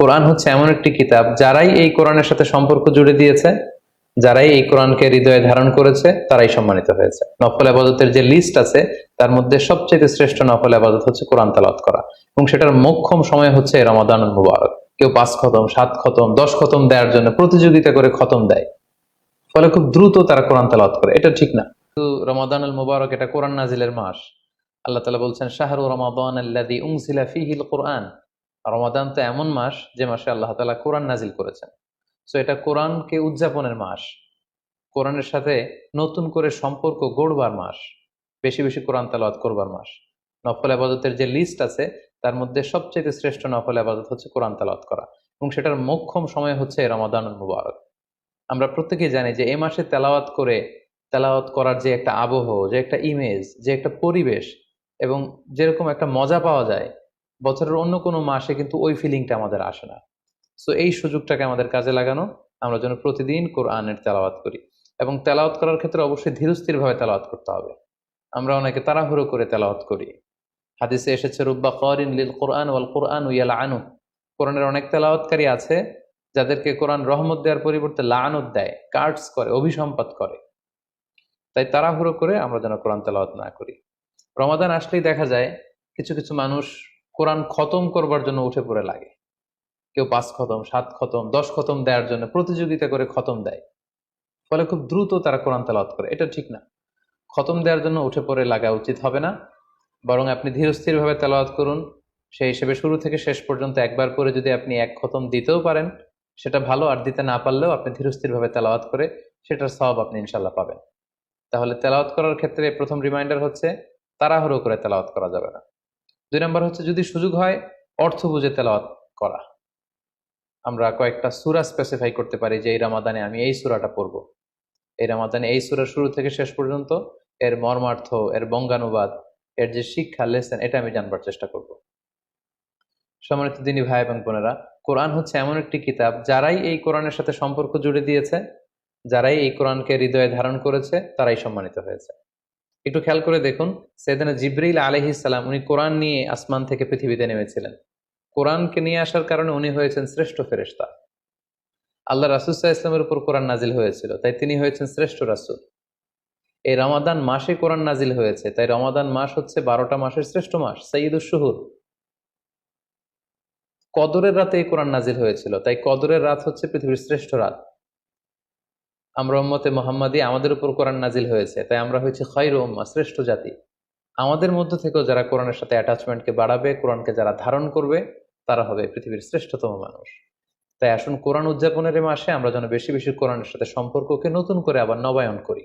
কোরআন হচ্ছে এমন একটি কিতাব, যারাই এই কোরআনের সাথে সম্পর্ক জুড়ে দিয়েছে, যারাই এই কোরআনকে হৃদয়ে ধারণ করেছে, তারাই সম্মানিত হয়েছে। নফল আবাদতের যে লিস্ট আছে, তার মধ্যে সবচেয়ে শ্রেষ্ঠ নফল আবাদত হচ্ছে কোরআন তেলাওয়াত করা, এবং সেটার মোক্ষম সময় হচ্ছে রমাদানুল মুবারক। কেউ 5 খতম, 7 খতম, 10 খতম দেওয়ার জন্য প্রতিযোগিতা করে খতম দেয়, ফলে খুব দ্রুত তারা কোরআন তেলাওয়াত করে। এটা ঠিক না। তো রমাদানুল মুবারক এটা কোরআন নাজিলের মাস। আল্লাহ তাআলা বলছেন, শাহরু রমাদান আল্লাযী উনজিলা ফীহিল কুরআন। রমাদান তো এমন মাস যে মাসে আল্লাহ তাআলা কোরআন নাজিল করেছেন। সো এটা কোরআনকে উদযাপনের মাস, কোরআনের সাথে নতুন করে সম্পর্ক গড়বার মাস, বেশি বেশি কোরআন তেলাওয়াত করবার মাস। নফল আবাদতের যে লিস্ট আছে, তার মধ্যে সবচেয়ে শ্রেষ্ঠ নফল আবাদত হচ্ছে কোরআন তেলাওয়াত করা, এবং সেটার মোক্ষম সময় হচ্ছে রমাদানুল মুবারক। আমরা প্রত্যেকেই জানি যে এই মাসে তেলাওয়াত করে, তেলাওয়াত করার যে একটা আবহ, যে একটা ইমেজ, যে একটা পরিবেশ, এবং যেরকম একটা মজা পাওয়া যায়, বছরের অন্য কোনো মাসে কিন্তু ওই ফিলিংটা আমাদের আসে না। সো এই সুযোগটাকে আমাদের কাজে লাগানো, আমরা যেন প্রতিদিন কোরআনের তেলাওয়াত করি। এবং তেলাওয়াত করার ক্ষেত্রে অবশ্যই ধীরস্থির ভাবে তেলাওয়াত করতে হবে। আমরা অনেকে তাড়াহুড়ো করে তেলাওয়াত করি। হাদিসে এসেছে, রুব্বা কারিন লিল কোরআন ওয়াল কোরআন ইয়ালআনু। কোরআনের অনেক তেলাওয়াতকারী আছে যাদেরকে কোরআন রহমত দেওয়ার পরিবর্তে লাআনত দেয়, কার্ডস করে, অভিসম্পাত করে। তাই তাড়াহুড়ো করে আমরা যেন কোরআন তেলাওয়াত না করি। রমাদান আসলেই দেখা যায় কিছু কিছু মানুষ কোরআন খতম করবার জন্য উঠে পড়ে লাগে। কেউ 5 খতম, 7 খতম, 10 খতম দেওয়ার জন্য প্রতিযোগিতা করে খতম দেয়, ফলে খুব দ্রুত তারা কোরআন তেলাওয়াত করে। এটা ঠিক না। খতম দেওয়ার জন্য উঠে পড়ে লাগা উচিত হবে না, বরং আপনি ধীরস্থির ভাবে তেলাওয়াত করুন। সেই হিসেবে শুরু থেকে শেষ পর্যন্ত একবার করে যদি আপনি 1 খতম দিতেও পারেন, সেটা ভালো। আর দিতে না পারলেও আপনি ধীরস্থির ভাবে তেলাওয়াত করে সেটার সওয়াব আপনি ইনশাল্লাহ পাবেন। তাহলে তেলাওয়াত করার ক্ষেত্রে প্রথম রিমাইন্ডার হচ্ছে, তাড়াহুড়ো করে তেলাওয়াত করা যাবে না। 2 নম্বর হচ্ছে, যদি সুযোগ হয়, অর্থ বুঝে তেলাওয়াত করা। আমরা কয়েকটা সূরা স্পেসিফাই করতে পারি যে এই রমাদানে আমি এই সূরাটা পড়ব, এই রমাদানে এই সূরার শুরু থেকে শেষ পর্যন্ত এর মর্মার্থ, এর বঙ্গানুবাদ, এর যে শিক্ষা, লেসন, এটা আমি জানবার চেষ্টা করব। সম্মানিত দিনী ভাই এবং বোনেরা, কোরআন হচ্ছে এমন একটি কিতাব, যারাই এই কোরআনের সাথে সম্পর্ক জুড়ে দিয়েছে, যারাই এই কোরআনকে হৃদয়ে ধারণ করেছে, তারাই সম্মানিত হয়েছে। একটু খেয়াল করে দেখুন, সাইয়েদনা জিবরিল আলাইহিস সালাম, উনি কোরআন নিয়ে আসমান থেকে পৃথিবীতে নেমেছিলেন। কোরআনকে নিয়ে আসার কারণে উনি হয়েছেন শ্রেষ্ঠ ফেরেশতা। আল্লাহ রাসূল সাল্লাল্লাহু আলাইহি ওয়াসাল্লামের উপর কোরআন নাজিল হয়েছিল, তাই তিনি হয়েছেন শ্রেষ্ঠ রাসূল। এই রমাদান মাসে কোরআন নাজিল হয়েছে, তাই রমাদান মাস হচ্ছে 12টা মাসের শ্রেষ্ঠ মাস, সাইয়্যিদুশ শুহুর। কদরের রাতে এই কোরআন নাজিল হয়েছিল, তাই কদরের রাত হচ্ছে পৃথিবীর শ্রেষ্ঠ রাত। আমরা উম্মতে মুহাম্মাদি, আমাদের উপর কোরআন নাজিল হয়েছে, তাই আমরা হয়েছি খায়রু উম্মাহ, শ্রেষ্ঠ জাতি। আমাদের মধ্য থেকেও যারা কোরআনের সাথে অ্যাটাচমেন্টকে বাড়াবে, কোরআনকে যারা ধারণ করবে, তারা হবে পৃথিবীর শ্রেষ্ঠতম মানুষ। তাই আসুন, কোরআন উদযাপনের এই মাসে আমরা যেন বেশি বেশি কোরআনের সাথে সম্পর্ককে নতুন করে আবার নবায়ন করি।